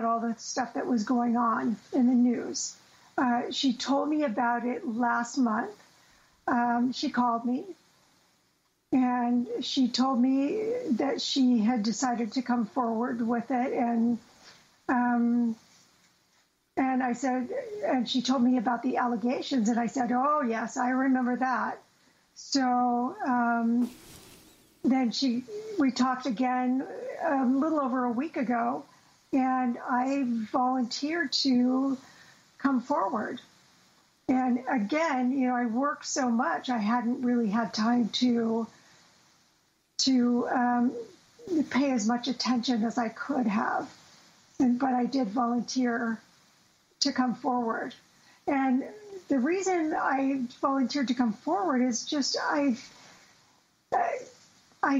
all the stuff that was going on in the news. She told me about it last month. She called me, and she told me that she had decided to come forward with it. And I said, and she told me about the allegations, and I said, oh, yes, I remember that. So then we talked again a little over a week ago, and I volunteered to come forward. And again, I worked so much, I hadn't really had time to pay as much attention as I could have. But I did volunteer to come forward. And the reason I volunteered to come forward is just I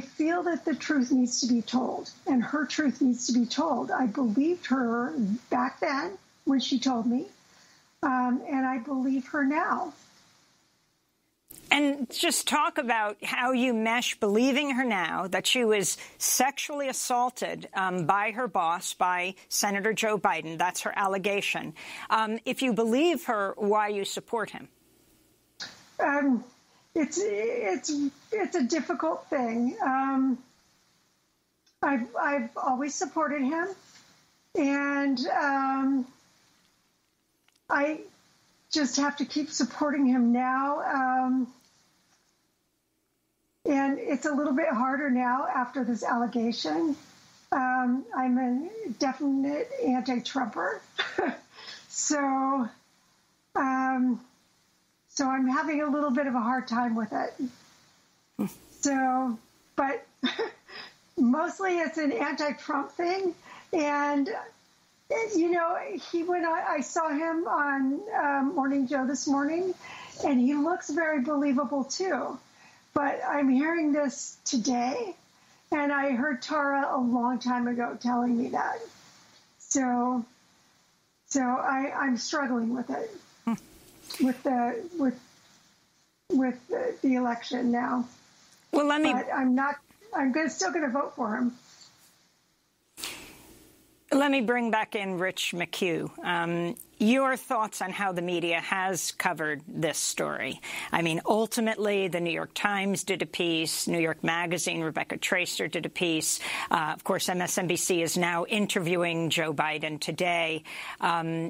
feel that the truth needs to be told, and her truth needs to be told. I believed her back then when she told me, and I believe her now. And just talk about how you mesh believing her now that she was sexually assaulted by her boss, by Senator Joe Biden. That's her allegation. If you believe her, why you support him? It's a difficult thing. I've always supported him, And I just have to keep supporting him now. And it's a little bit harder now after this allegation. I'm a definite anti-Trumper. So I'm having a little bit of a hard time with it. So, but mostly it's an anti-Trump thing. And, you know, he went on, I saw him on Morning Joe this morning, and he looks very believable too. But I'm hearing this today, and I heard Tara a long time ago telling me that. So I'm struggling with it, with the election now. Well, But I'm still going to vote for him. Let me bring back in Rich McHugh. Your thoughts on how the media has covered this story. I mean, ultimately, the New York Times did a piece, New York Magazine, Rebecca Tracer did a piece. Of course, MSNBC is now interviewing Joe Biden today.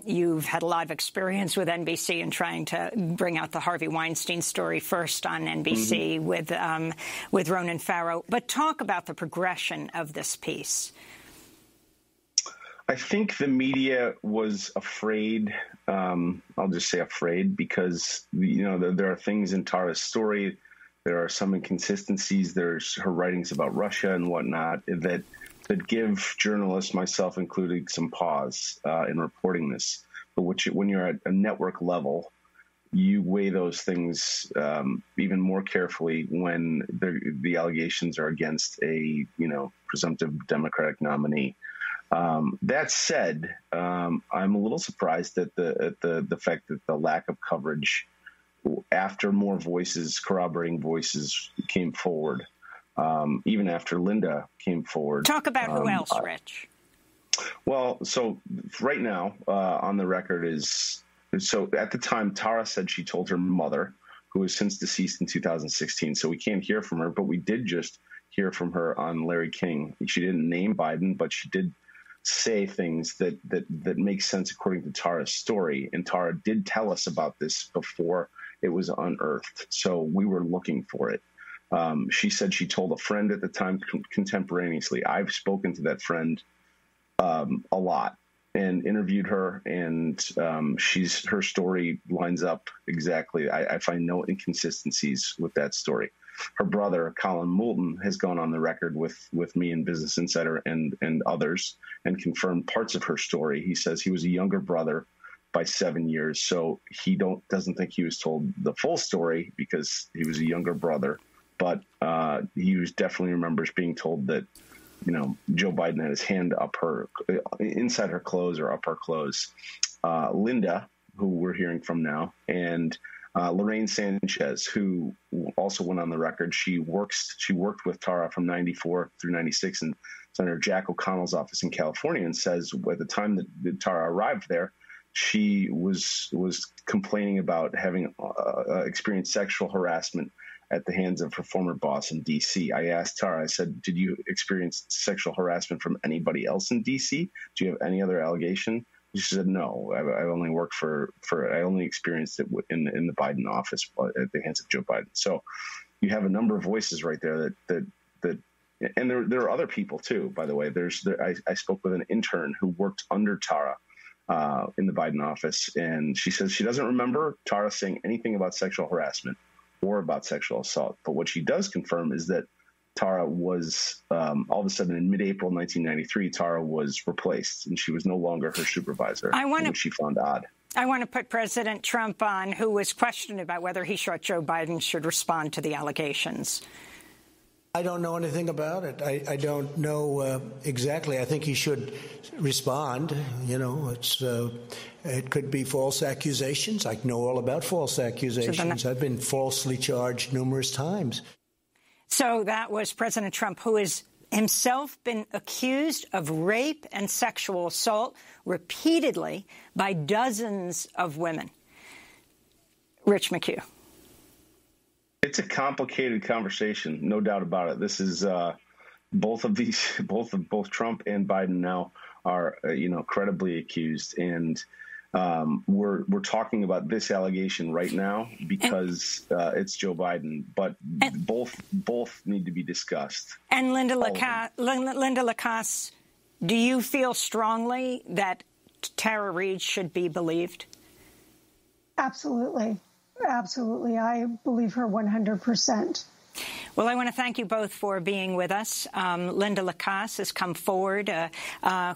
You've had a lot of experience with NBC in trying to bring out the Harvey Weinstein story first on NBC with Ronan Farrow. But talk about the progression of this piece. I think the media was afraid. I'll just say afraid because, you know, there are things in Tara's story. There are some inconsistencies. There's her writings about Russia and whatnot that give journalists, myself included, some pause in reporting this. But when you're at a network level, you weigh those things even more carefully when the allegations are against a, you know, presumptive Democratic nominee. That said, I'm a little surprised at the fact that the lack of coverage after more voices, corroborating voices, came forward, even after Linda came forward. Talk about who else, Rich. Well, so right now on the record is, so at the time, Tara said she told her mother, who is since deceased in 2016. So we can't hear from her, but we did just hear from her on Larry King. She didn't name Biden, but she did say things that make sense according to Tara's story. And Tara did tell us about this before it was unearthed. So we were looking for it. She said she told a friend at the time contemporaneously. I've spoken to that friend a lot and interviewed her, and her story lines up exactly. I find no inconsistencies with that story. Her brother, Colin Moulton, has gone on the record with me and Business Insider and others and confirmed parts of her story. He says he was a younger brother by 7 years, so he doesn't think he was told the full story because he was a younger brother, but he definitely remembers being told that, you know, Joe Biden had his hand up inside her clothes or up her clothes. Linda, who we're hearing from now, and Lorraine Sanchez, who also went on the record. She worked with Tara from 94 through 96 in Senator Jack O'Connell's office in California, and says at the time that Tara arrived there, she was complaining about having experienced sexual harassment at the hands of her former boss in D.C. I asked Tara, I said, did you experience sexual harassment from anybody else in D.C.? Do you have any other allegation? She said, no, I only worked I only experienced it in the Biden office at the hands of Joe Biden. So you have a number of voices right there that and there are other people too, by the way. I spoke with an intern who worked under Tara in the Biden office, and she says she doesn't remember Tara saying anything about sexual harassment or about sexual assault. But what she does confirm is that Tara was, all of a sudden in mid-April 1993, Tara was replaced, and she was no longer her supervisor, which she found odd. I want to put President Trump on, who was questioned about whether he thought Joe Biden should respond to the allegations. I don't know anything about it. I don't know exactly. I think he should respond. You know, it could be false accusations. I know all about false accusations. I've been falsely charged numerous times. So that was President Trump, who has himself been accused of rape and sexual assault repeatedly by dozens of women. Rich McHugh. It's a complicated conversation, no doubt about it. This is both Trump and Biden now are credibly accused, and we're talking about this allegation right now because it's Joe Biden, but both need to be discussed. And Linda Lacasse, do you feel strongly that Tara Reade should be believed? Absolutely. Absolutely. I believe her 100%. Well, I want to thank you both for being with us. Linda Lacasse has come forward,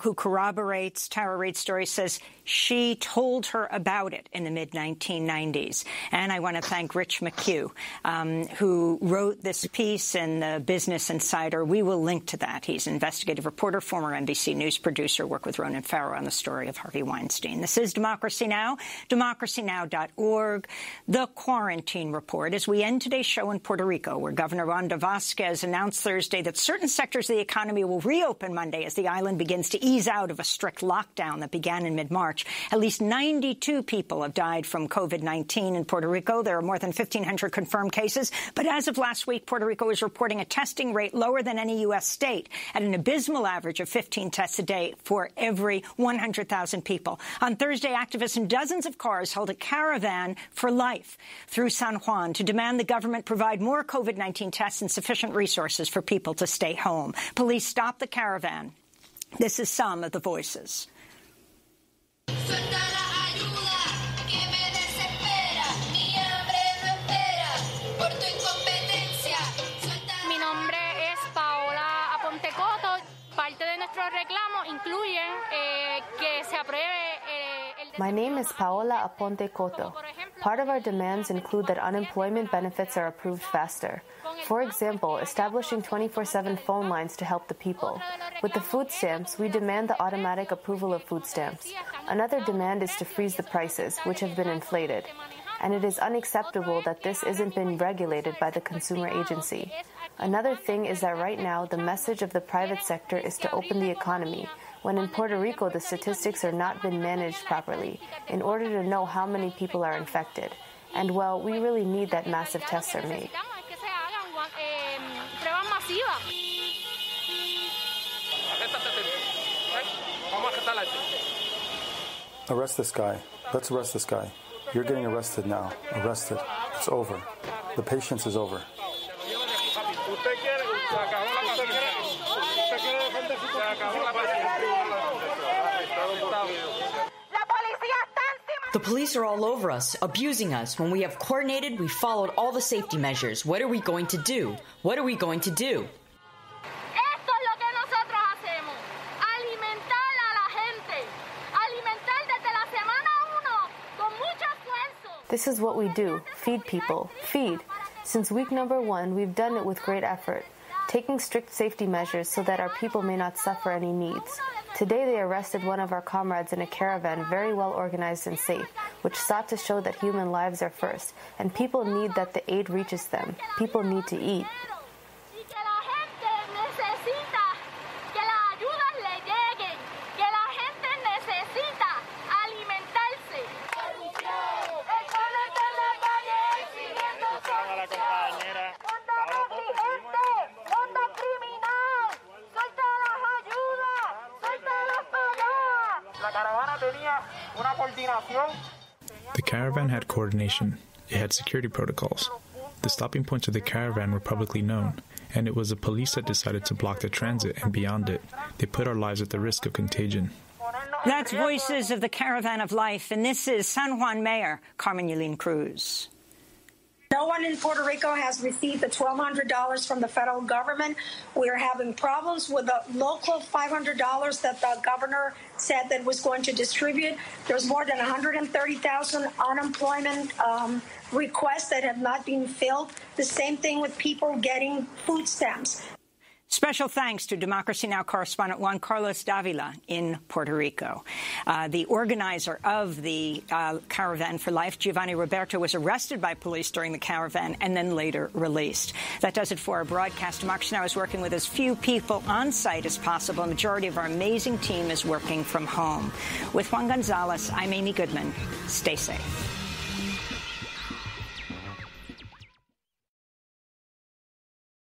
who corroborates Tara Reade's story, says she told her about it in the mid-1990s. And I want to thank Rich McHugh, who wrote this piece in the Business Insider. We will link to that. He's an investigative reporter, former NBC News producer, worked with Ronan Farrow on the story of Harvey Weinstein. This is Democracy Now!, democracynow.org. The Quarantine Report, as we end today's show in Puerto Rico, where Governor Wanda Vazquez announced Thursday that certain sectors of the economy will reopen Monday as the island begins to ease out of a strict lockdown that began in mid-March. At least 92 people have died from COVID-19 in Puerto Rico. There are more than 1,500 confirmed cases. But as of last week, Puerto Rico is reporting a testing rate lower than any U.S. state, at an abysmal average of 15 tests a day for every 100,000 people. On Thursday, activists in dozens of cars held a caravan for life through San Juan to demand the government provide more COVID-19 tests and sufficient resources for people to stay home. Police stopped the caravan. This is some of the voices. Mi nombre es Paola Apontecoto. Parte de nuestro reclamo incluye que se apruebe. My name is Paola Aponte Coto. Part of our demands include that unemployment benefits are approved faster. For example, establishing 24/7 phone lines to help the people. With the food stamps, we demand the automatic approval of food stamps. Another demand is to freeze the prices, which have been inflated. And it is unacceptable that this isn't been regulated by the consumer agency. Another thing is that right now, the message of the private sector is to open the economy, when in Puerto Rico the statistics are not been managed properly in order to know how many people are infected. And well, we really need that massive tests are made. Arrest this guy. Let's arrest this guy. You're getting arrested now. Arrested. It's over. The patience is over. The police are all over us, abusing us. When we have coordinated, we followed all the safety measures. What are we going to do? What are we going to do? This is what we do. Feed people. Feed. Since week number 1, we've done it with great effort, taking strict safety measures so that our people may not suffer any needs. Today they arrested one of our comrades in a caravan very well organized and safe, which sought to show that human lives are first, and people need that the aid reaches them. People need to eat. The caravan had coordination. It had security protocols. The stopping points of the caravan were publicly known, and it was the police that decided to block the transit, and beyond it, they put our lives at the risk of contagion. That's Voices of the Caravan of Life, and this is San Juan Mayor Carmen Yulín Cruz. No one in Puerto Rico has received the $1,200 from the federal government. We are having problems with the local $500 that the governor said that was going to distribute. There's more than 130,000 unemployment requests that have not been filled. The same thing with people getting food stamps. Special thanks to Democracy Now! Correspondent Juan Carlos Davila in Puerto Rico. The organizer of the Caravan for Life, Giovanni Roberto, was arrested by police during the caravan and then later released. That does it for our broadcast. Democracy Now! Is working with as few people on site as possible. A majority of our amazing team is working from home. With Juan Gonzalez, I'm Amy Goodman. Stay safe.